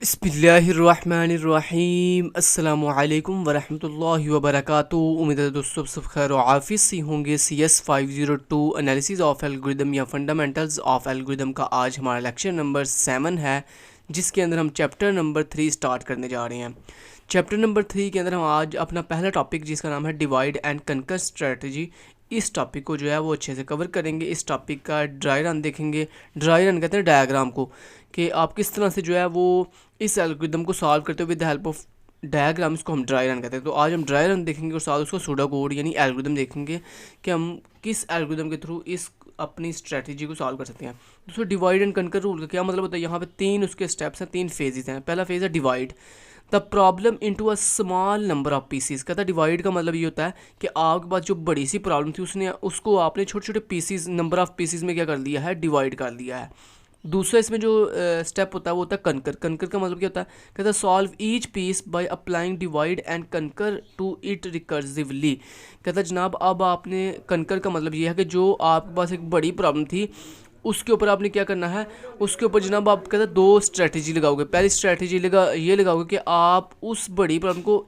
बिस्मिल्लाहिर्रहमानिर्रहीम अस्सलामुअलैकुम वरहमतुल्लाहि वबरकातुहू। उम्मीद है दोस्तों सब खैर आफिस से होंगे। CS 502 एनालिसिस ऑफ एल्गोरिदम या फंडामेंटल्स ऑफ एल्गोरिदम का आज हमारा लेक्चर नंबर 7 है, जिसके अंदर हम चैप्टर नंबर 3 स्टार्ट करने जा रहे हैं। चैप्टर नंबर 3 के अंदर हम आज अपना पहला टॉपिक जिसका नाम है डिवाइड एंड कनकर स्ट्रेटजी, इस टॉपिक को जो है वो अच्छे से कवर करेंगे। इस टॉपिक का ड्राई रन देखेंगे। ड्राई रन कहते हैं डायग्राम को, कि आप किस तरह से जो है वो इस एल्गोरिदम को सॉल्व करते हुए with the help of diagram, इसको हम ड्राई रन कहते हैं। तो आज हम ड्राई रन देखेंगे और साथ उसको सूडो कोड यानी एल्गोरिदम देखेंगे कि हम किस एल्गोरिदम के थ्रू इस अपनी स्ट्रेटजी को सॉल्व कर सकते हैं। दोस्तों डिवाइड एंड कनकर रूल का क्या मतलब होता है? यहाँ पे 3 उसके स्टेप्स हैं, 3 फेजेस हैं। पहला फेज है divide the problem into a small number of pieces. कहता है डिवाइड का मतलब ये होता है कि आपके पास जो बड़ी सी प्रॉब्लम थी उसको आपने छोटे छोटे पीसीज, नंबर ऑफ पीसीज में क्या कर दिया है, डिवाइड कर दिया है। दूसरा इसमें जो स्टेप होता है वो होता है कनकर। कनकर का मतलब क्या होता है? कहता है solve each piece by applying divide and conquer to it recursively. कहता है जनाब अब आपने कनकर का मतलब ये है कि जो आपके पास एक बड़ी प्रॉब्लम थी उसके ऊपर आपने क्या करना है, उसके ऊपर जनाब आप कहते हैं 2 स्ट्रेटजी लगाओगे। पहली स्ट्रेटजी ये लगाओगे कि आप उस बड़ी प्रॉब्लम को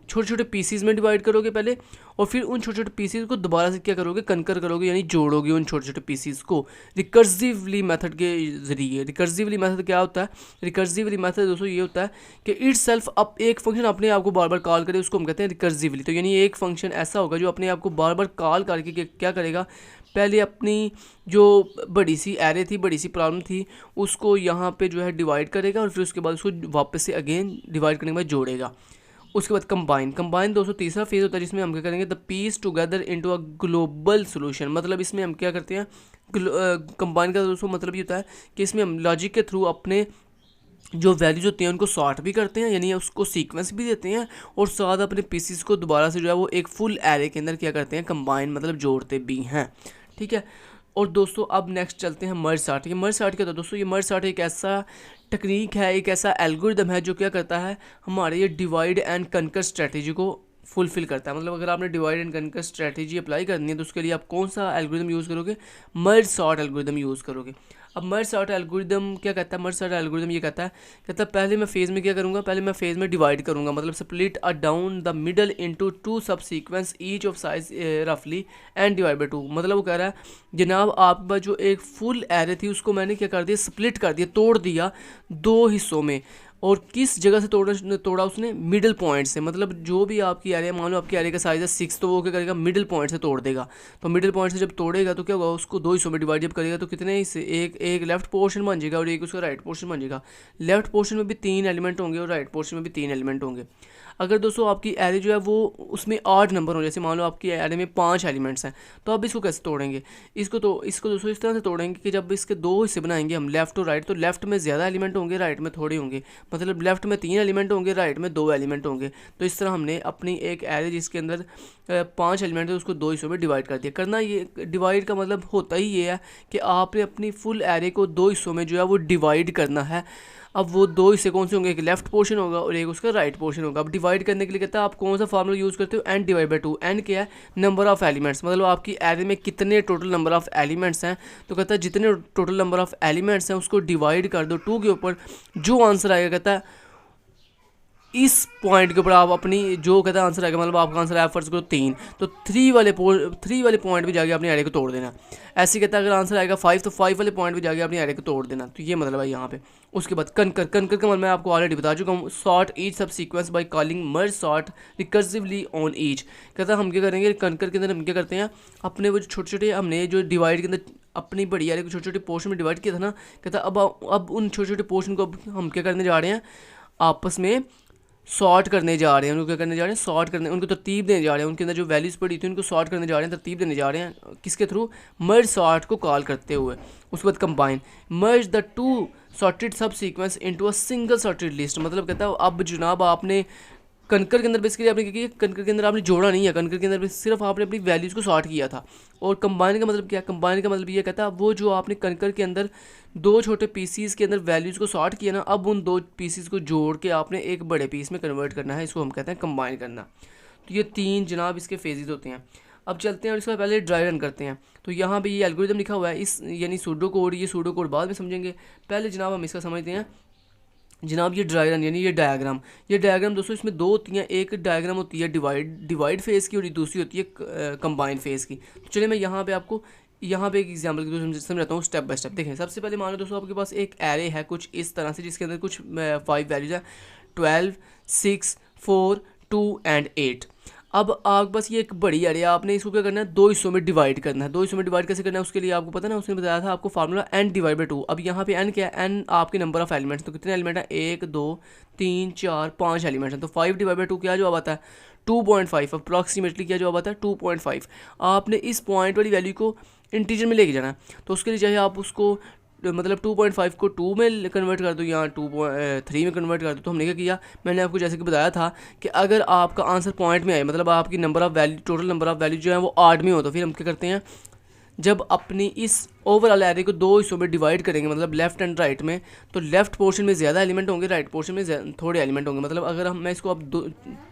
छोटे छोटे पीसीज में डिवाइड करोगे पहले, और फिर उन छोटे छोटे पीसीज को दोबारा से क्या करोगे, कनकर करोगे, यानी जोड़ोगे उन छोटे छोटे पीसीज को रिकर्सिवली मेथड के ज़रिए। रिकर्सिवली मेथड क्या होता है? रिकर्सिवली मेथड दोस्तों ये होता है कि इट सेल्फ अब एक फंक्शन अपने आप को बार बार कॉल करे, उसको हम कहते हैं रिकर्सिवली। तो यानी एक फंक्शन ऐसा होगा जो अपने आप को बार बार कॉल करके क्या करेगा, पहले अपनी जो बड़ी सी एरे थी, बड़ी सी प्रॉब्लम थी, उसको यहाँ पे जो है डिवाइड करेगा और फिर उसके बाद उसको वापस से अगेन डिवाइड करने के बाद जोड़ेगा। उसके बाद कंबाइन। कंबाइन दोस्तों तीसरा फेज होता है जिसमें हम क्या करेंगे, the piece together into a global solution. मतलब इसमें हम क्या करते हैं, कंबाइन का दोस्तों मतलब ये होता है कि इसमें हम लॉजिक के थ्रू अपने जो वैल्यूज होती हैं उनको सॉर्ट भी करते हैं, यानी उसको सीक्वेंस भी देते हैं, और साथ अपने पीसीस को दोबारा से जो है वो एक फुल एरे के अंदर क्या करते हैं, कंबाइन मतलब जोड़ते भी हैं। ठीक है। और दोस्तों अब नेक्स्ट चलते हैं मर्ज सॉर्ट। ये मर्ज सॉर्ट क्या होता है दोस्तों? ये मर्ज सॉर्ट एक ऐसा टेक्निक है, एक ऐसा एल्गोरिदम है जो क्या करता है, हमारे ये डिवाइड एंड कनकर स्ट्रेटजी को फुलफिल करता है। मतलब अगर आपने divide and conquer strategy apply करनी है तो उसके लिए आप कौन सा एल्गोरिदम यूज़ करोगे? मर्ज सॉर्ट एल्गोरिदम यूज़ करोगे। अब मर्ज सॉर्ट एल्गोरिदम क्या कहता है? मर्ज सॉर्ट एल्गोरिदम ये कहता है पहले मैं फेज़ में क्या करूँगा, पहले मैं फेज़ में डिवाइड करूँगा, मतलब split a down the middle into 2 सब सीक्वेंस ईच ऑफ साइज रफली एंड डिवाइड बाई 2। मतलब वो कह रहा है जनाब आपके पास जो एक फुल एरे थी उसको मैंने क्या कर दिया, स्प्लिट कर दिया, तोड़ दिया 2 हिस्सों में। और किस जगह से तोड़ा उसने? मिडिल पॉइंट से। मतलब जो भी आपकी एरे, मान लो आपकी एरे का साइज़ है 6, तो वो क्या करेगा, मिडिल पॉइंट से तोड़ देगा। तो मिडिल पॉइंट से जब तोड़ेगा तो क्या होगा, उसको 2 हिस्सों में डिवाइड जब करेगा तो कितने हिस्से, एक लेफ्ट पोर्शन बन जाएगा और एक उसका राइट पोर्शन बन जाएगा। लेफ्ट पोर्शन में भी 3 एलिमेंट होंगे और राइट पोर्शन में भी 3 एलिमेंट होंगे। अगर दोस्तों आपकी एरे जो है वो उसमें 8 नंबर हो, जैसे मान लो आपकी एरे में 5 एलिमेंट्स हैं, तो आप इसको कैसे तोड़ेंगे? इसको दोस्तों इस तरह से तोड़ेंगे कि जब इसके 2 हिस्से बनाएंगे हम, लेफ्ट और राइट, तो लेफ्ट में ज़्यादा एलिमेंट होंगे, राइट में थोड़े होंगे। मतलब लेफ्ट में 3 एलिमेंट होंगे, राइट में 2 एलिमेंट होंगे। तो इस तरह हमने अपनी एक एरे जिसके अंदर 5 एलिमेंट है उसको 2 हिस्सों में डिवाइड कर दिया। करना ये डिवाइड का मतलब होता ही ये है कि आपने अपनी फुल एरे को 2 हिस्सों में जो है वो डिवाइड करना है। अब वो 2 हिस्से कौन से होंगे? एक लेफ्ट पोर्शन होगा और एक उसका राइट पोर्शन होगा। अब डिवाइड करने के लिए कहता है आप कौन सा फार्मूला यूज़ करते हो? N divide by 2। एन क्या है? Number of elements. मतलब आपकी एरे में कितने टोटल नंबर ऑफ एलिमेंट्स हैं, तो कहता है जितने टोटल नंबर ऑफ एलिमेंट्स हैं उसको डिवाइड कर दो 2 के ऊपर। जो आंसर आएगा कहता है इस पॉइंट के ऊपर आप अपनी जो कहता है आंसर आएगा, मतलब आपका आंसर आया फर्स्ट करो 3, तो 3 वाले पॉइंट पे जाके अपनी एरे को तोड़ देना। ऐसे कहता है अगर आंसर आएगा 5 तो 5 वाले पॉइंट पे जाके अपनी एरे को तोड़ देना। तो ये मतलब है यहाँ पे। उसके बाद कनकर का मतलब मैं आपको ऑलरेडी बता चुका हूँ, सॉर्ट ईच सब sequence by calling merge sort recursively on each. कहता है हम क्या करेंगे, कनकर के अंदर हम क्या करते हैं, अपने वो छोटे छोटे हमने जो डिवाइड के अंदर अपनी बड़ी एरे को छोटे छोटे पोर्शन में डिवाइड किया था ना, कहता है अब उन छोटे छोटे पोर्शन को हम क्या करने जा रहे हैं, आपस में सॉर्ट करने जा रहे हैं। उनको क्या करने जा रहे हैं, सॉर्ट करने, उनको तरतीब देने जा रहे हैं। उनके अंदर जो वैल्यूज़ पड़ी थी उनको सॉर्ट करने जा रहे हैं, तरतीब देने जा रहे हैं। किसके थ्रू? मर्ज सॉर्ट को कॉल करते हुए। उसके बाद कंबाइन। मर्ज द 2 सॉर्टेड सब sequence into a single sorted list. मतलब कहता है अब जनाब आपने कनकर के अंदर बेसिकली आपने क्या किया, कनकर के अंदर आपने जोड़ा नहीं है, कनकर के अंदर सिर्फ आपने अपनी वैल्यूज़ को सॉर्ट किया था। और कंबाइन का मतलब क्या? कंबाइन का मतलब ये कहता है वो जो आपने कनकर के अंदर 2 छोटे पीसीस के अंदर वैल्यूज़ को सॉर्ट किया ना, अब उन 2 पीसीस को जोड़ के आपने एक बड़े पीस में कन्वर्ट करना है। इसको हम कहते हैं कंबाइन करना। तो ये 3 जनाब इसके फेजेस होते हैं। अब चलते हैं और इसका पहले ड्राई रन करते हैं। तो यहाँ पे ये एल्गोरिदम लिखा हुआ है, इस यानी सूडो कोड, ये सूडो कोड बाद में समझेंगे। पहले जनाब हम इसका समझते हैं जनाब ये ड्राई रन यानी ये डायग्राम दोस्तों इसमें दो होती हैं। एक डायग्राम होती है डिवाइड फेज़ की और दूसरी होती है कंबाइन फेज़ की। तो चलिए मैं यहाँ पे आपको यहाँ पे एक एग्जांपल के थ्रू समझाता हूँ स्टेप बाय स्टेप। देखें सबसे पहले मान लो दोस्तों आपके पास एक एरे है कुछ इस तरह से, जिसके अंदर कुछ 5 वैल्यूज़ है 12, 6, 4, 2 एंड 8। अब आपके पास ये एक बड़ी एरे है, आपने इसको क्या करना है, दो हिस्सों में डिवाइड करना है। दो हिस्सों में डिवाइड कैसे करना है उसके लिए आपको पता ना, उसने बताया था आपको फार्मूला n डिवाइड बाई 2। अब यहाँ पे n क्या है, n आपके नंबर ऑफ एलिमेंट्स, तो कितने एलिमेंट हैं, 1 2 3 4 5 एलिमेंट्स हैं। तो 5 डिवाइड बाई 2 क्या जवाब आता है, 2.5। अप्रॉक्सीमेटली क्या जवाब आता है, 2.5। आपने इस पॉइंट वाली वैल्यू को इंटीजर में लेके जाना है, तो उसके लिए चाहे आप उसको मतलब 2.5 को 2 में कन्वर्ट कर दो या 3 में कन्वर्ट कर दो। तो हमने क्या किया, मैंने आपको जैसे कि बताया था कि अगर आपका आंसर पॉइंट में आए, मतलब आपकी number of value total number of value जो है वो 8 में हो, तो फिर हम क्या करते हैं, जब अपनी इस ओवरऑल एरे को दो हिस्सों में डिवाइड करेंगे, मतलब लेफ्ट एंड राइट में, तो लेफ्ट पोर्शन में ज़्यादा एलिमेंट होंगे, राइट पोर्शन में थोड़े एलिमेंट होंगे। मतलब अगर मैं इसको अब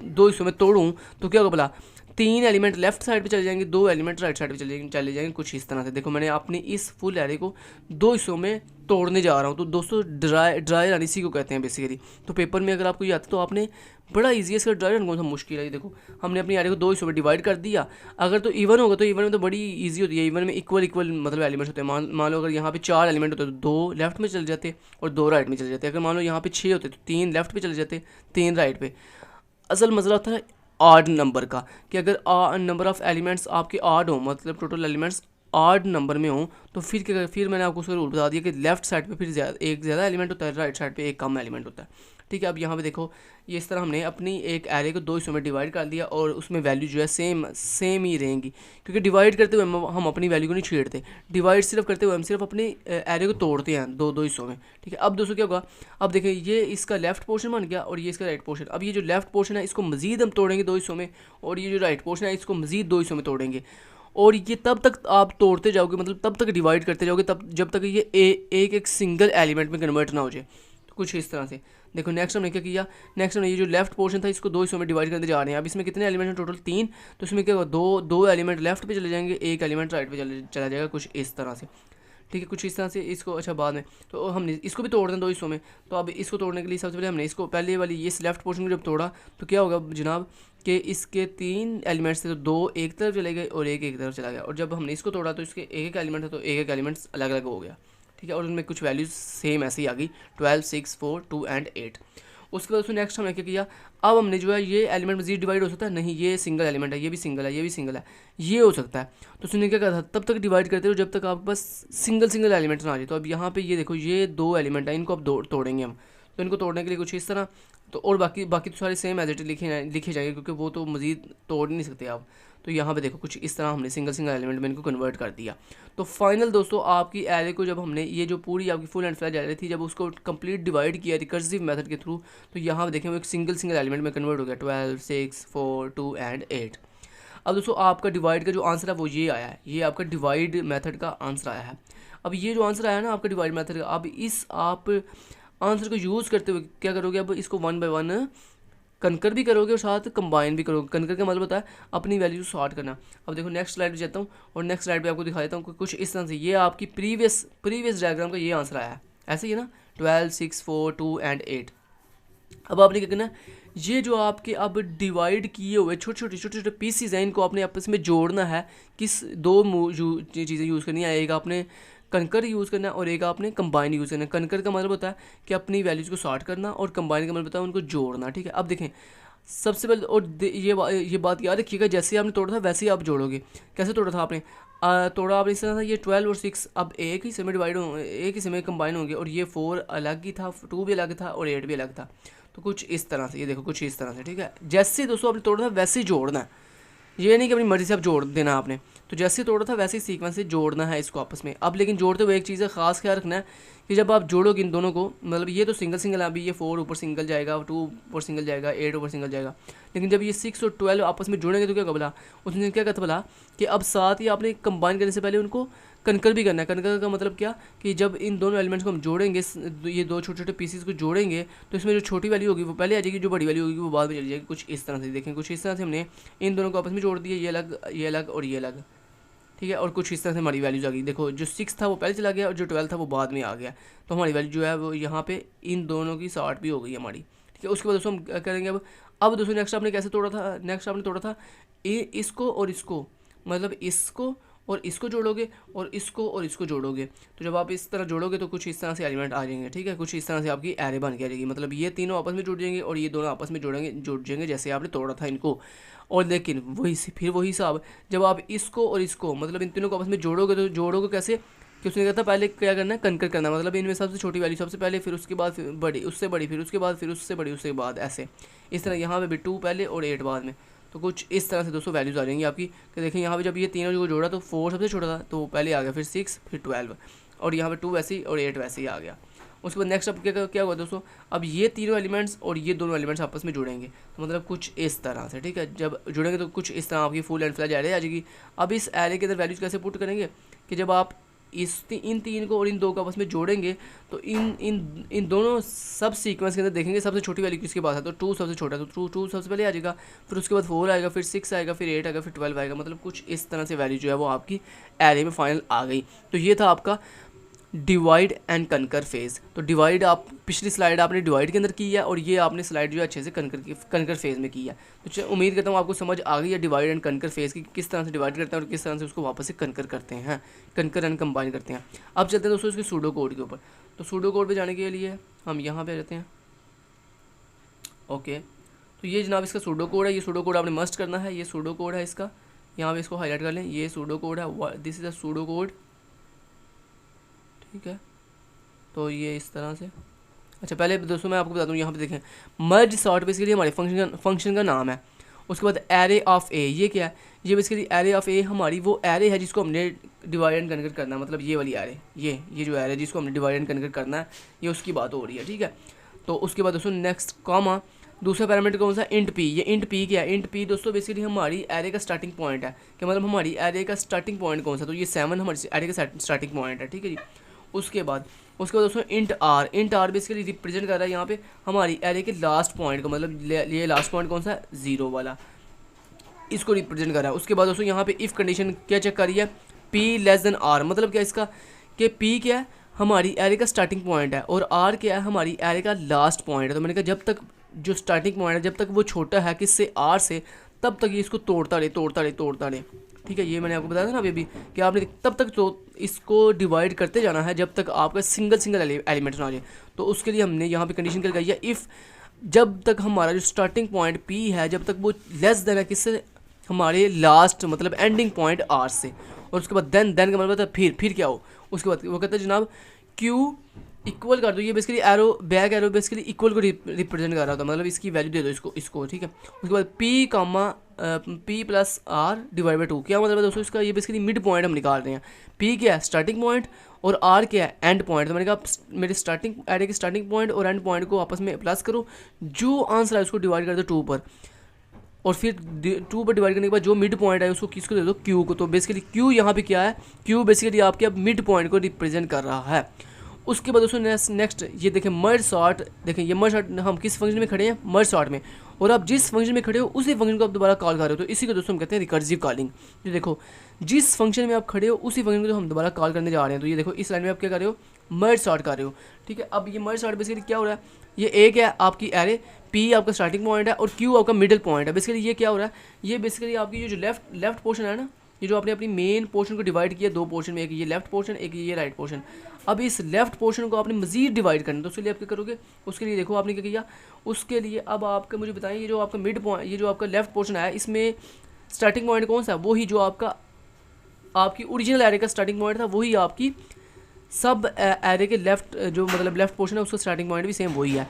दो हिस्सों में तोड़ूँ तो क्या होगा भला, 3 एलिमेंट लेफ्ट साइड पे चले जाएंगे, 2 एलिमेंट राइट साइड पे चले जाएंगे कुछ इस तरह से। देखो मैंने अपनी इस फुल एरे को दो हिस्सों में तोड़ने जा रहा हूँ। तो दोस्तों ड्राई रन इसी को कहते हैं बेसिकली। तो पेपर में अगर आपको ये आता तो आपने बड़ा ईजी है इसका ड्राई रन, कौन सा मुश्किल है। ये देखो हमने अपनी एरे को दो हिस्सों में डिवाइड कर दिया। अगर तो इवन होगा तो इवन में तो बड़ी ईजी होती है, इवन में इक्वल मतलब एलिमेंट्स होते हैं। मान लो अगर यहाँ पे 4 एलिमेंट होते तो 2 लेफ्ट में चले जाते और 2 राइट में चले जाते। अगर मान लो यहाँ पे 6 होते तो 3 लेफ्ट पे चले जाते, 3 राइट पे। असल मसला होता है ऑड नंबर का, कि अगर नंबर ऑफ़ एलिमेंट्स आपके ऑड हो, मतलब टोटल एलिमेंट्स ऑड नंबर में हो, तो फिर क्या, फिर मैंने आपको उसका रूल बता दिया कि लेफ्ट साइड पे फिर एक ज़्यादा एलिमेंट होता है, राइट साइड पे एक कम एलिमेंट होता है। ठीक है, अब यहाँ पे देखो ये इस तरह हमने अपनी एक एरे को दो हिस्सों में डिवाइड कर दिया और उसमें वैल्यू जो है सेम ही रहेंगी, क्योंकि डिवाइड करते हुए हम अपनी वैल्यू को नहीं छेड़ते। डिवाइड सिर्फ करते हुए हम सिर्फ अपनी एरे को तोड़ते हैं दो दो हिस्सों में। ठीक है, अब दोस्तों क्या होगा, अब देखिए ये इसका लेफ्ट पोर्शन बन गया और ये इसका राइट पोर्शन। अब ये जो लेफ्ट पोर्शन है इसको मजीद हम तोड़ेंगे दो हिस्सों में, और ये जो राइट पोर्शन है इसको मजीद दो हिस्सों में तोड़ेंगे। और ये तब तक आप तोड़ते जाओगे, मतलब तब तक डिवाइड करते जाओगे, तब जब तक ये एक सिंगल एलिमेंट में कन्वर्ट ना हो जाए। तो कुछ इस तरह से देखो। नेक्स्ट हमने क्या किया, नेक्स्ट हमने ये जो लेफ्ट पोर्शन था इसको दो हिस्सों में डिवाइड करते जा रहे हैं। अब इसमें कितने एलिमेंट हैं, टोटल 3। तो इसमें क्या होगा, दो एलिमेंट लेफ्ट पे चले जाएंगे, एक एलिमेंट राइट पे चला जाएगा, कुछ इस तरह से। ठीक है, कुछ इस तरह से इसको। अच्छा बाद में तो हमने इसको भी तोड़ दें दो हिस्सों में। तो अब इसको तोड़ने के लिए सबसे पहले हमने इसको पहले वाली इस लेफ्ट पोर्शन को जब तोड़ा तो क्या होगा जनाब, कि इसके 3 एलिमेंट्स थे, तो 2 एक तरफ चले गए और एक तरफ चला गया। और जब हमने इसको तोड़ा तो इसके एक एलिमेंट था, तो एक एलिमेंट्स अलग अलग हो गया। ठीक है, और उनमें कुछ वैल्यूज सेम ऐसे ही आ गई, 12, 6, 4, 2 एंड 8। उसके बाद उसने नेक्स्ट हमने क्या किया, अब हमने जो है ये एलिमेंट मजीद डिवाइड हो सकता है, नहीं ये सिंगल एलिमेंट है, ये भी सिंगल है, ये भी सिंगल है, ये हो सकता है। तो उसने क्या कहा था, तब तक डिवाइड करते हो जब तक आपके पास सिंगल एलिमेंट ना आ जाए। तो अब यहाँ पे ये देखो ये 2 एलिमेंट है, इनको अब तोड़ेंगे हम। तो इनको तोड़ने के लिए कुछ इस तरह, तो और बाकी तो सारे सेम एज इट लिखे जाएंगे, क्योंकि वो तो मजीद तोड़ नहीं सकते आप। तो यहाँ पे देखो कुछ इस तरह हमने सिंगल एलिमेंट में इनको कन्वर्ट कर दिया। तो फाइनल दोस्तों आपकी एरे को जब हमने ये जो पूरी आपकी फुल एंड फ्लैश एरे थी, जब उसको कंप्लीट डिवाइड किया रिकर्सिव मेथड के थ्रू, तो यहाँ पे देखें वो एक सिंगल एलिमेंट में कन्वर्ट हो गया, 12, 6, 4, 2 एंड 8। अब दोस्तों आपका डिवाइड का जो आंसर है वो ये आया है, ये आपका डिवाइड मेथड का आंसर आया है। अब ये जो आंसर आया है ना आपका डिवाइड मेथड का, अब इस आप आंसर को यूज़ करते हुए क्या करोगे, अब इसको 1 बाय 1 कनकर भी करोगे और साथ कंबाइन भी करोगे। कनकर का मतलब होता है अपनी वैल्यू सॉर्ट करना। अब देखो नेक्स्ट स्लाइड पे जाता हूँ और नेक्स्ट स्लाइड पे आपको दिखा देता हूँ कुछ इस तरह से। ये आपकी प्रीवियस डायग्राम का ये आंसर आया है, ऐसे ही है ना, 12, 6, 4, 2 एंड 8। अब आपने क्या करना है, ये जो आपके अब डिवाइड किए हुए छोटे छोटे पीसीज हैं, इनको आपने आपस में जोड़ना है। किस दो चीज़ें यूज़ करनी है, एक आपने कनकर यूज़ करना है और एक आपने कंबाइन यूज़ करना है। कनकर का मतलब होता है कि अपनी वैल्यूज़ को सॉर्ट करना, और कंबाइन का मतलब होता है उनको जोड़ना। ठीक है, अब देखें सबसे पहले, और ये बात याद रखिएगा, जैसे आपने तोड़ा था वैसे ही आप जोड़ोगे। कैसे तोड़ा था आपने, तोड़ा आपने इस तरह था, ये 12 और 6 अब एक ही समय डिवाइड होंगे, एक ही समय कंबाइन होंगे, और ये 4 अलग ही था, 2 भी अलग था और 8 भी अलग था। तो कुछ इस तरह से, ये देखो कुछ इस तरह से। ठीक है, जैसे दोस्तों आपने तोड़ा था वैसे ही जोड़ना है, ये नहीं कि अपनी मर्ज़ी से आप जोड़ देना आपने। तो जैसे तोड़ा था वैसे ही सीक्वेंस से जोड़ना है इसको आपस में। अब लेकिन जोड़ते हुए एक चीज़ का खास ख्याल रखना है कि जब आप जोड़ोगे इन दोनों को, मतलब ये तो सिंगल है, अभी ये 4 ऊपर सिंगल जाएगा, 2 ऊपर सिंगल जाएगा, 8 ऊपर सिंगल जाएगा। लेकिन जब ये 6 और 12 आपस में जुड़ेंगे तो क्या बोला उसने, क्या कहता बोला कि अब साथ ही आपने कंबाइन करने से पहले उनको कनकर भी करना है। कनकर का मतलब क्या, कि जब इन दोनों एलिमेंट्स को हम जोड़ेंगे, ये दो छोटे छोटे पीसेस को जोड़ेंगे, तो इसमें जो छोटी वैल्यू होगी वो पहले आ जाएगी, जो बड़ी वैल्यू होगी वो बाद में चली जाएगी। कुछ इस तरह से देखें, कुछ इस तरह से हमने इन दोनों को आपस में जोड़ दिया, ये अलग और ये अलग। ठीक है। और कुछ इस तरह से हमारी वैल्यूज़ आ गई। देखो जो 6 था वो पहले चला गया और जो 12 था वो बाद में आ गया, तो हमारी वैल्यू जो है वो यहाँ पे इन दोनों की 60 भी हो गई हमारी, ठीक है। उसके बाद दोस्तों हम क्या करेंगे अब दोस्तों नेक्स्ट आपने कैसे तोड़ा था, नेक्स्ट आपने तोड़ा था इसको और इसको, मतलब इसको और इसको जोड़ोगे और इसको जोड़ोगे, तो जब आप इस तरह जोड़ोगे तो कुछ इस तरह से एलिमेंट आ जाएंगे, ठीक है। कुछ इस तरह से आपकी एरे बन के आ जाएगी, मतलब ये तीनों आपस में जुड़ जाएंगे और ये दोनों आपस में जुड़ जाएंगे जैसे आपने तोड़ा था इनको। और लेकिन फिर वही हिसाब, जब आप इसको और इसको मतलब इन तीनों को आपस में जोड़ोगे तो जोड़ोगे कैसे कि उसने कहा था पहले क्या करना है, कंकर करना, मतलब इनमें सबसे छोटी वैल्यू सबसे पहले, फिर उसके बाद फिर बड़ी, उससे बड़ी, फिर उसके बाद, फिर उससे बड़ी, उसके बाद, ऐसे इस तरह यहाँ पे भी 2 पहले और 8 बाद में। तो कुछ इस तरह से दोस्तों वैल्यूज़ आ जाएंगी आपकी कि देखें यहाँ पे जब ये तीनों को जोड़ा तो 4 सबसे छोटा था तो पहले आ गया, फिर 6, फिर 12 और यहाँ पे 2 वैसे ही और 8 वैसे ही आ गया। उसके बाद नेक्स्ट अब क्या हुआ दोस्तों, अब ये तीनों एलिमेंट्स और ये दोनों एलिमेंट्स आपस में जुड़ेंगे, तो मतलब कुछ इस तरह से, ठीक है। जब जुड़ेंगे तो कुछ इस तरह आपकी फुल एंड फ्लैज एरे आ जाएगी। अब इस एरे के अंदर वैल्यूज़ कैसे पुट करेंगे कि जब आप इन तीन को और इन दो को आपस में जोड़ेंगे तो इन दोनों सब सीक्वेंस के अंदर देखेंगे सबसे छोटी वैल्यू किसके पास है, तो 2 सबसे छोटा है, तो 2 सबसे पहले आ जाएगा, फिर उसके बाद 4 आएगा, फिर 6 आएगा, फिर 8 आएगा, फिर 12 आएगा, मतलब कुछ इस तरह से वैल्यू जो है वो आपकी एरे में फाइनल आ गई। तो ये था आपका डिवाइड एंड कनकर फेज़। तो डिवाइड आप पिछली स्लाइड आपने डिवाइड के अंदर की है और ये आपने स्लाइड जो है अच्छे से कनकर फेज़ में की है। तो उम्मीद करता हूँ आपको समझ आ गई है डिवाइड एंड कनकर फेज़ की, किस तरह से डिवाइड करते हैं और किस तरह से उसको वापस से कनकर करते हैं, कनकर एंड कंबाइन करते हैं। अब चलते हैं दोस्तों इसके सूडो कोड के ऊपर। तो सूडो कोड पर जाने के लिए हम यहाँ पर रहते हैं। ओके, तो ये जनाब इसका सूडो कोड है, ये सूडो कोड आपने मस्ट करना है, ये सूडो कोड है इसका, यहाँ पे इसको हाईलाइट कर लें, ये सूडो कोड है, this is a pseudo code, ठीक है। तो ये इस तरह से, अच्छा पहले दोस्तों मैं आपको बता दूँ, यहाँ पे देखें मर्ज सॉर्ट बेसिकली हमारे फंक्शन का नाम है। उसके बाद एरे ऑफ ए, ये क्या है, ये बेसिकली एरे ऑफ ए हमारी वो एरे है जिसको हमने डिवाइड एंड कन्वर्ट करना है, मतलब ये वाली एरे, ये जो एरे जिसको हमने डिवाइड एंड कन्वर्ट करना है, ये उसकी बात हो रही है, ठीक है। तो उसके बाद दोस्तों नेक्स्ट कॉमा, दूसरा पैरामीटर कौन सा, इंट पी। ये इंट पी क्या है, इंट पी दोस्तों बेसिकली हमारी एरे का स्टार्टिंग पॉइंट है, कि मतलब हमारी एरे का स्टार्टिंग पॉइंट कौन सा, तो ये 7 हमारी एरे का स्टार्टिंग पॉइंट है, ठीक है जी। उसके बाद दोस्तों इंट आर बेसिकली रिप्रेजेंट कर रहा है यहाँ पे हमारी एरे के लास्ट पॉइंट को, मतलब ये लास्ट पॉइंट कौन सा है, 0 वाला, इसको रिप्रेजेंट कर रहा है। उसके बाद दोस्तों यहाँ पे इफ़ कंडीशन क्या चेक कर रही है, पी लेस देन आर, मतलब क्या इसका कि पी क्या है हमारी एरे का स्टार्टिंग पॉइंट है और आर क्या है हमारी एरे का लास्ट पॉइंट है। तो मैंने कहा जब तक जो स्टार्टिंग पॉइंट है जब तक वो छोटा है किससे, आर से, तब तक ये इसको तोड़ता रहे, ठीक है। ये मैंने आपको बताया था ना अभी भी कि आपने तब तक तो इसको डिवाइड करते जाना है जब तक आपका सिंगल एलिमेंट ना आ जाए। तो उसके लिए हमने यहाँ पे कंडीशन कर गई है, इफ़ जब तक हमारा जो स्टार्टिंग पॉइंट पी है जब तक वो लेस देन है किससे, हमारे लास्ट मतलब एंडिंग पॉइंट आर से, और उसके बाद देन का मतलब होता है फिर क्या हो, उसके बाद वो कहता है जनाब क्यू इक्वल कर दो, ये basically back arrow basically equal को रिप्रेजेंट कर रहा था, मतलब इसकी वैल्यू दे दो इसको, ठीक है। उसके बाद P comma P plus R divide by 2, क्या मतलब है दोस्तों इसका, ये बेसिकली मिड पॉइंट हम निकाल रहे हैं। पी क्या है स्टार्टिंग पॉइंट और आर क्या है एंड पॉइंट। तो मैंने कहा मेरे स्टार्टिंग एरे के स्टार्टिंग पॉइंट और एंड पॉइंट को आपस में प्लस करो, जो आंसर है उसको डिवाइड कर दो 2 पर, और फिर 2 पर डिवाइड करने के बाद जो मिड पॉइंट है उसको किसको दे दो, क्यू को। तो बेसिकली क्यू यहाँ पे क्या है, क्यू बेसिकली आपके अब मिड पॉइंट को रिप्रेजेंट कर रहा है। उसके बाद दोस्तों नेक्स्ट ये देखें मर्ज सॉर्ट, देखें ये मर्ज सॉर्ट हम किस फंक्शन में खड़े हैं, मर्ज सॉर्ट में, और आप जिस फंक्शन में खड़े हो उसी फंक्शन को आप दोबारा कॉल कर रहे हो, तो इसी को दोस्तों हम कहते हैं रिकर्सिव कॉलिंग। तो देखो जिस फंक्शन में आप खड़े हो उसी फंक्शन को तो हम दोबारा कॉल करने जा रहे हैं। तो ये देखो इस लाइन में आप क्या कर रहे हो, मर्ज सॉर्ट कर रहे हो, ठीक है। अब ये मर्ज सॉर्ट बेसिकली क्या हो रहा है, ये एक है आपकी एरे, पी आपका स्टार्टिंग पॉइंट है और क्यू आपका मिडिल पॉइंट है। बेसिकली ये क्या हो रहा है, ये बेसिकली आपकी जो लेफ्ट पोर्शन है ना, ये जो आपने अपनी मेन पोर्शन को डिवाइड किया 2 पोर्शन में, एक ये लेफ्ट पोर्शन एक ये राइट पोर्शन। अब इस लेफ्ट पोर्शन को आपने मजीद डिवाइड करना है, तो उसके लिए आप क्या करोगे, उसके लिए देखो आपने क्या किया, उसके लिए अब आपका मुझे बताएं ये जो आपका मिड पॉइंट, ये जो आपका लेफ्ट पोर्शन है इसमें स्टार्टिंग पॉइंट कौन सा है, वही जो आपकी ओरिजिनल एरे का स्टार्टिंग पॉइंट था, वही आपकी सब एरे के लेफ्ट जो मतलब लेफ्ट पोर्शन है उसका स्टार्टिंग पॉइंट भी सेम वही है,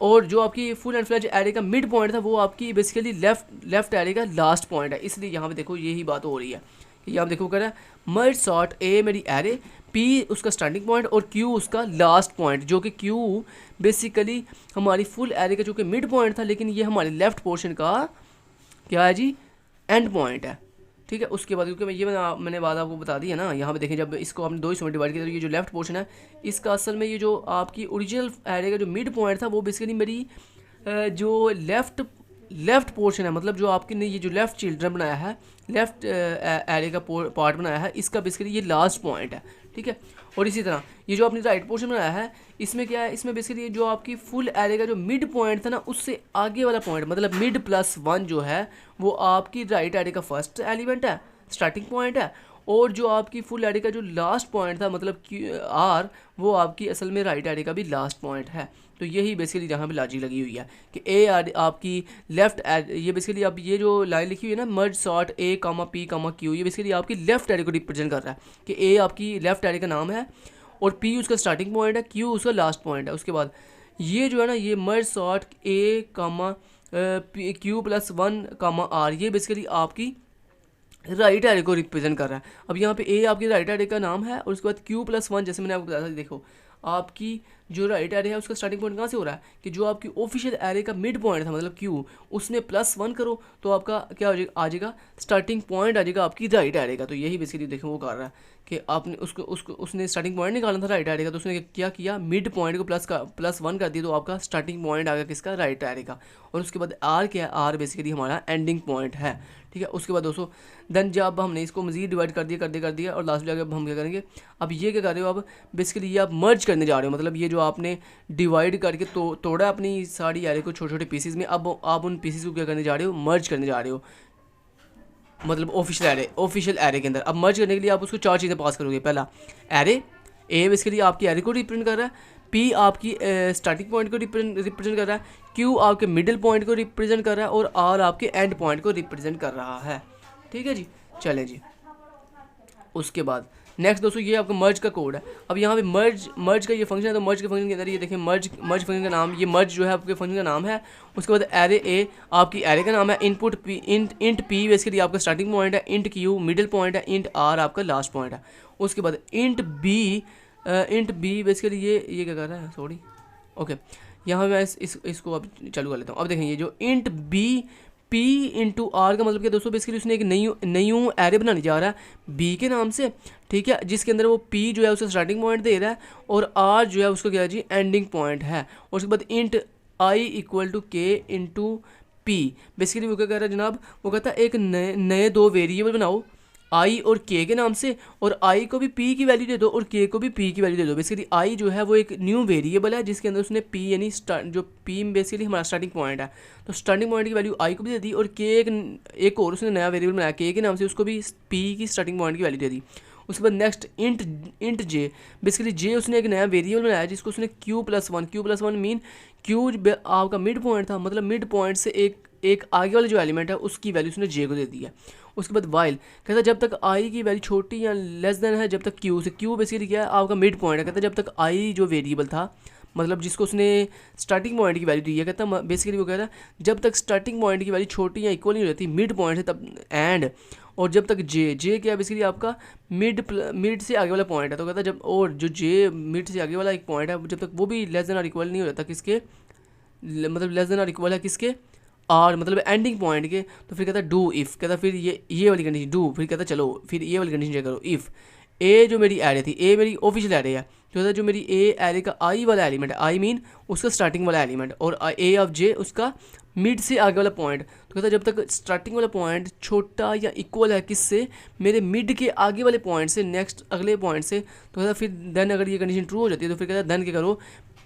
और जो आपकी फुल एंड फ्लैज एरे का मिड पॉइंट था वो आपकी बेसिकली लेफ्ट एरे का लास्ट पॉइंट है। इसलिए यहाँ पे देखो यही बात हो रही है कि यहाँ देखो कह रहा है मर्ज सॉर्ट ए मेरी एरे, पी उसका स्टार्टिंग पॉइंट और क्यू उसका लास्ट पॉइंट, जो कि क्यू बेसिकली हमारी फुल एरे का जो कि मिड पॉइंट था, लेकिन ये हमारे लेफ्ट पोर्शन का क्या है जी, एंड पॉइंट है, ठीक है। उसके बाद क्योंकि मैंने बात आपको बता दी है ना, यहाँ पे देखें जब इसको आपने 2 हिस्सों में डिवाइड किया तो ये जो लेफ्ट पोर्शन है इसका असल में ये जो आपकी ओरिजिनल एरे का जो मिड पॉइंट था वो बेसिकली मेरी जो लेफ्ट लेफ़्ट पोर्शन है, मतलब जो आपके ने ये जो लेफ़्ट चिल्ड्रन बनाया है, लेफ़्ट एरे का पार्ट बनाया है, इसका बेसिकली ये लास्ट पॉइंट है, ठीक है। और इसी तरह ये जो आपने राइट पोर्शन बनाया है, इसमें क्या है, इसमें बेसिकली जो आपकी फुल एरे का जो मिड पॉइंट था ना, उससे आगे वाला पॉइंट मतलब मिड प्लस वन जो है वो आपकी राइट एरे का फर्स्ट एलिमेंट है, स्टार्टिंग पॉइंट है। और जो आपकी फुल एरे का जो लास्ट पॉइंट था मतलब आर, वो आपकी असल में राइट एरे का भी लास्ट पॉइंट है। तो यही बेसिकली जहाँ पे लॉजिक लगी हुई है कि ए आर आपकी लेफ्ट ये बेसिकली अब ये जो लाइन लिखी हुई है ना, मर्ज sort A comma P comma Q, ये बेसिकली आपकी लेफ्ट एरे को रिप्रेजेंट कर रहा है कि ए आपकी लेफ्ट एरे का नाम है और पी उसका स्टार्टिंग पॉइंट है, क्यू उसका लास्ट पॉइंट है। उसके बाद ये जो है ना, ये merge sort A comma Q plus one comma R, ये बेसिकली आपकी राइट एरे को रिप्रेजेंट कर रहा है। अब यहाँ पे ए आपकी राइट एरे का नाम है और उसके बाद क्यू प्लस वन, जैसे मैंने आपको बताया था, देखो आपकी जो राइट एरे है उसका स्टार्टिंग पॉइंट कहाँ से हो रहा है कि जो आपकी ऑफिशियल एरे का मिड पॉइंट था मतलब क्यू, उसमें प्लस वन करो तो आपका क्या हो जाएगा, आ जाएगा स्टार्टिंग पॉइंट आ जाएगा आपकी राइट एरे का। तो यही बेसिकली देखो वो कर रहा है कि आपने उसको उसको उसने स्टार्टिंग पॉइंट निकालना था राइट एरे का, तो उसने क्या किया, मिड पॉइंट को प्लस वन कर दिया, तो आपका स्टार्टिंग पॉइंट आ गया किसका, राइट एरे का। और उसके बाद आर क्या है, आर बेसिकली हमारा एंडिंग पॉइंट है, ठीक है। उसके बाद दोस्तों देन जब हमने इसको मजीद डिवाइड कर दिया और लास्ट में जाकर हम क्या करेंगे, अब ये क्या कर रहे हो, अब बेसिकली ये आप मर्ज करने जा रहे हो, मतलब ये जो आपने डिवाइड करके तोड़ा अपनी सारी एरे को छोटे छोटे पीसीज में, अब आप उन पीसीज को क्या करने जा रहे हो, मर्ज करने जा रहे हो, मतलब ऑफिशियल एरे के अंदर। अब मर्ज करने के लिए आप उसको चार चीज़ें पास करोगे। पहला एरे, ए बेसिकली आपकी एरे को रिप्रेजेंट कर रहा है, पी आपकी स्टार्टिंग पॉइंट को रिप्रेजेंट कर रहा है, क्यू आपके मिडिल पॉइंट को रिप्रेजेंट कर रहा है और आर आपके एंड पॉइंट को रिप्रेजेंट कर रहा है, ठीक है जी। चलें जी, उसके बाद नेक्स्ट दोस्तों ये आपका मर्ज का कोड है। अब यहाँ पे मर्ज का ये फंक्शन है, तो मर्ज के फंक्शन के अंदर ये देखें, मर्ज फंक्शन का नाम, ये मर्ज जो है आपके फंक्शन का नाम है। उसके बाद एरे ए आपकी एरे का नाम है, input P int P basically आपका स्टार्टिंग पॉइंट है, इंट क्यू मिडिल पॉइंट है, इंट आर आपका लास्ट पॉइंट है। उसके बाद इंट बी बेसिकली ये क्या कर रहा है, सॉरी, ओके, यहाँ मैं इसको अब चालू कर लेता हूँ। अब देखें ये जो int B P into R का मतलब क्या दोस्तों, बेसिकली उसने एक नई एरे बनाने जा रहा है बी के नाम से, ठीक है, जिसके अंदर वो पी जो है उसका स्टार्टिंग पॉइंट दे रहा है और आर जो है उसका क्या है जी, एंडिंग पॉइंट है। और उसके बाद इंट आई इक्वल टू के इंटू पी, बेसिकली वो क्या कह रहा है जनाब, वो कहता है एक नए दो वेरिएबल बनाओ आई और के के नाम से, और आई को भी पी की वैल्यू दे दो और के को भी पी की वैल्यू दे दो। बेसिकली आई जो है वो एक न्यू वेरिएबल है जिसके अंदर उसने पी यानी जो पी बेसिकली हमारा स्टार्टिंग पॉइंट है, तो स्टार्टिंग पॉइंट की वैल्यू आई को भी दे दी और के एक और उसने नया वेरिएबल बनाया के नाम से, उसको भी पी की स्टार्टिंग पॉइंट की वैल्यू दे दी। उसके बाद नेक्स्ट इंट जे, बेसिकली जे उसने एक नया वेरिएबल बनाया जिसको उसने Q plus one mean Q आपका मिड पॉइंट था, मतलब मिड पॉइंट से एक आगे वाला जो एलिमेंट है उसकी वैल्यू उसने जे को दे दी है। उसके बाद वाइल कहता है जब तक आई की वैल्यू छोटी या लेस देन है जब तक क्यू से, क्यू बेसिकली क्या है आपका मिड पॉइंट है, कहता है जब तक आई जो वेरिएबल था मतलब जिसको उसने स्टार्टिंग पॉइंट की वैल्यू दी है, कहता है बेसिकली वो कह रहा है जब तक स्टार्टिंग पॉइंट की वैल्यू छोटी या इक्वल नहीं रहती मिड पॉइंट है तब एंड, और जब तक जे क्या बेसिकली आपका मिड से आगे वाला पॉइंट है, तो कहता है जब और जो जे मिड से आगे वाला एक पॉइंट है जब तक वो भी लेस देन और इक्वल नहीं हो जाता किसके, मतलब लेस देन और इक्वल है किसके, आर मतलब एंडिंग पॉइंट के, तो फिर कहता है डू इफ़, कहता फिर ये वाली कंडीशन डू, फिर कहता चलो फिर ये वाली कंडीशन चेक करो, इफ़ ए जो मेरी एरे थी, ए मेरी ऑफिशियल एरे है, तो कहता जो मेरी ए एरे का आई वाला एलिमेंट है, आई मीन उसका स्टार्टिंग वाला एलिमेंट, और ए ऑफ जे उसका मिड से आगे वाला पॉइंट, तो कहता जब तक स्टार्टिंग वाला पॉइंट छोटा या इक्वल है किससे, मेरे मिड के आगे वाले पॉइंट से, नेक्स्ट अगले पॉइंट से, तो कहता फिर देन अगर ये कंडीशन ट्रू हो जाती है तो फिर कहता देन क्या करो,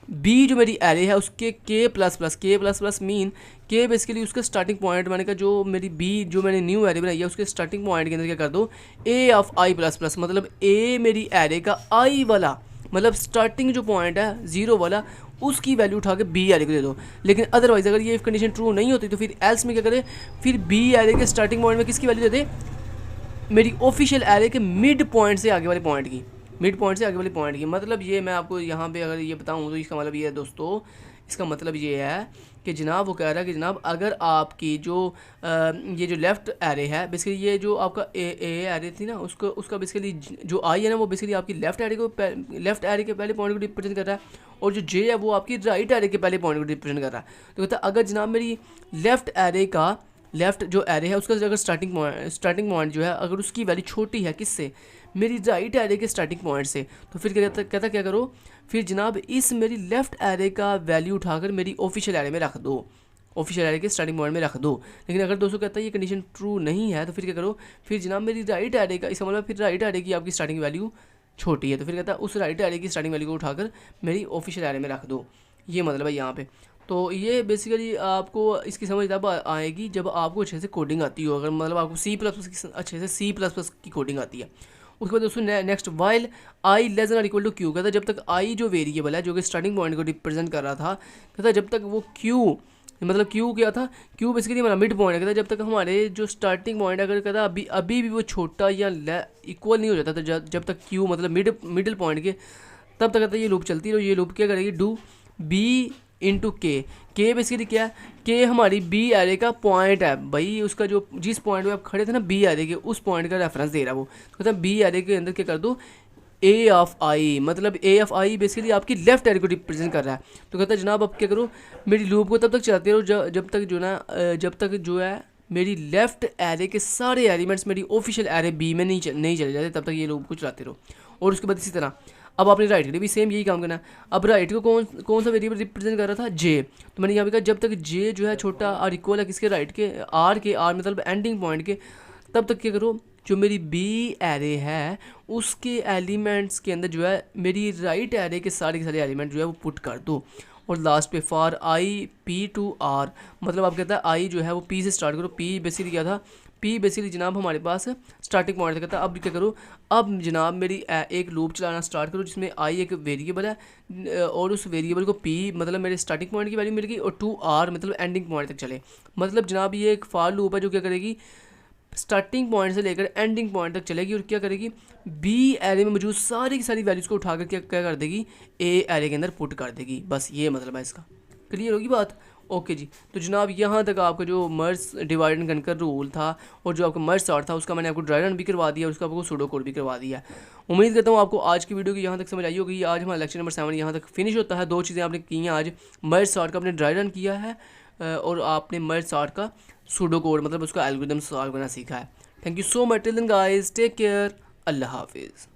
बी जो मेरी एरे है उसके के प्लस प्लस मीन के बेसिकली उसका स्टार्टिंग पॉइंट मैंने कहा जो मेरी बी जो मैंने न्यू एरे बनाई है उसके स्टार्टिंग पॉइंट के अंदर क्या कर दो, ए ऑफ आई प्लस प्लस, मतलब ए मेरी एरे का आई वाला मतलब स्टार्टिंग जो पॉइंट है जीरो वाला उसकी वैल्यू उठा के बी एरे को दे दो। लेकिन अदरवाइज अगर ये कंडीशन ट्रू नहीं होती तो फिर एल्स में क्या करे, फिर बी एरे के स्टार्टिंग पॉइंट में किसकी वैल्यू दे दे, मेरी ऑफिशियल एरे के मिड पॉइंट से आगे वाले पॉइंट की, मिड पॉइंट से आगे वाले पॉइंट की। मतलब ये मैं आपको यहाँ पे अगर ये बताऊँ तो इसका मतलब ये है दोस्तों, इसका मतलब ये है कि जनाब वो कह रहा है कि जनाब अगर आपकी जो ये जो लेफ़्ट एरे है बेसिकली ये जो आपका ए एरे थी ना उसका बेसिकली जो आई है ना वो बेसिकली आपकी लेफ़्ट एरे के पहले पॉइंट को रिप्रेजेंट कर रहा है, और जो जे है वो आपकी राइट एरे के पहले पॉइंट को रिप्रेजेंट कर रहा है। तो कहता है अगर जनाब मेरी लेफ़्ट जो एरे है उसका अगर स्टार्टिंग पॉइंट जो है अगर उसकी वैल्यू छोटी है किससे, मेरी राइट एरे के स्टार्टिंग पॉइंट से, तो फिर कहता क्या करो, फिर जनाब इस मेरी लेफ़्ट एरे का वैल्यू उठाकर मेरी ऑफिशियल एरे में रख दो। ऑफिशियल एरे के स्टार्टिंग पॉइंट में रख दो। लेकिन अगर दोस्तों कहता है ये कंडीशन ट्रू नहीं है तो फिर क्या करो, फिर जनाब मेरी राइट एरे का, इसका मतलब फिर राइट एरे की आपकी स्टार्टिंग वैल्यू छोटी है तो फिर कहता है उस राइट एरे की स्टार्टिंग वैल्यू को उठाकर मेरी ऑफिशियल एरे में रख दो। ये मतलब है यहाँ पे। तो ये बेसिकली आपको इसकी समझ तब आएगी जब आपको अच्छे से कोडिंग आती हो। अगर मतलब आपको C++ की अच्छे से C++ की कोडिंग आती है। उसके बाद दोस्तों next while I less than equal to Q, कहता है जब तक आई जो वेरिएबल है जो कि स्टार्टिंग पॉइंट को रिप्रेजेंट कर रहा था, कहता है जब तक वो क्यू, मतलब क्यू क्या था, क्यू बेसिकली हमारा मिड पॉइंट है। कहता है जब तक हमारे जो स्टार्टिंग पॉइंट अगर कहता है अभी भी वो छोटा या इक्वल नहीं हो जाता, तो जब तक क्यू मतलब मिडिल पॉइंट के, तब तक कहता है ये लूप चलती रहो। ये लूप क्या करेगी, डू बी इंटू के बेसिकली क्या है, के हमारी बी एरे का पॉइंट है भाई, उसका जो जिस पॉइंट पे आप खड़े थे ना बी एरे के, उस पॉइंट का रेफरेंस दे रहा है वो। तो कहता है बी एरे के अंदर क्या कर दो, ए ऑफ आई, मतलब ए ऑफ आई बेसिकली आपकी लेफ्ट एरे को रिप्रेजेंट कर रहा है। तो कहता है जनाब अब क्या करो, मेरी लूप को तब तक चलाते रहो जब तक जो है मेरी लेफ्ट एरे के सारे एलिमेंट्स मेरी ऑफिशियल एरे बी में नहीं चले जाते, तब तक ये लूप को चलाते रहो। और उसके बाद इसी तरह अब आपने राइट के लिए भी सेम यही काम करना है। अब राइट को कौन सा वेरिएबल रिप्रेजेंट कर रहा था, जे। तो मैंने यहाँ पे कहा जब तक जे जो है छोटा और इक्वल है किसके, राइट के, आर मतलब एंडिंग पॉइंट के, तब तक क्या करो, जो मेरी बी एरे है उसके एलिमेंट्स के अंदर जो है मेरी राइट एरे के सारे एलिमेंट जो है वो पुट कर दो। और लास्ट पे for I P to R, मतलब आप कहता है आई जो है वो पी से स्टार्ट करो। पी बेसिकली क्या था, पी बेसिकली जनाब हमारे पास स्टार्टिंग पॉइंट कहता है। अब क्या करो, अब जनाब मेरी एक लूप चलाना स्टार्ट करो जिसमें आई एक वेरिएबल है और उस वेरिएबल को पी मतलब मेरे स्टार्टिंग पॉइंट की वैल्यू मिल गई और टू आर मतलब एंडिंग पॉइंट तक चले। मतलब जनाब ये एक फॉर लूप है जो क्या करेगी, स्टार्टिंग पॉइंट से लेकर एंडिंग पॉइंट तक चलेगी और क्या करेगी, बी एरे में मौजूद सारी की सारी वैल्यूज़ को उठाकर क्या कर देगी, ए एरे के अंदर पुट कर देगी। बस ये मतलब है इसका। क्लियर होगी बात? ओके जी। तो जनाब यहाँ तक आपका जो मर्ज डिवाइड एंड कनकर रूल था और जो आपका मर्ज सॉर्ट था उसका मैंने आपको ड्राई रन भी करवा दिया और उसका आपको सूडो कोड भी करवा दिया। उम्मीद करता हूँ आपको आज की वीडियो की यहाँ तक समझ आई होगी। आज हमारा लेक्चर नंबर 7 यहाँ तक फिनिश होता है। 2 चीज़ें आपने की हैं आज, मर्ज सॉर्ट का आपने ड्राई रन किया है और आपने मर्ज सॉर्ट का सूडो कोड मतलब उसका एल्गोरिथम सॉल्व करना सीखा है। Thank you so much. Till then guys, take care, अल्लाह हाफिज़।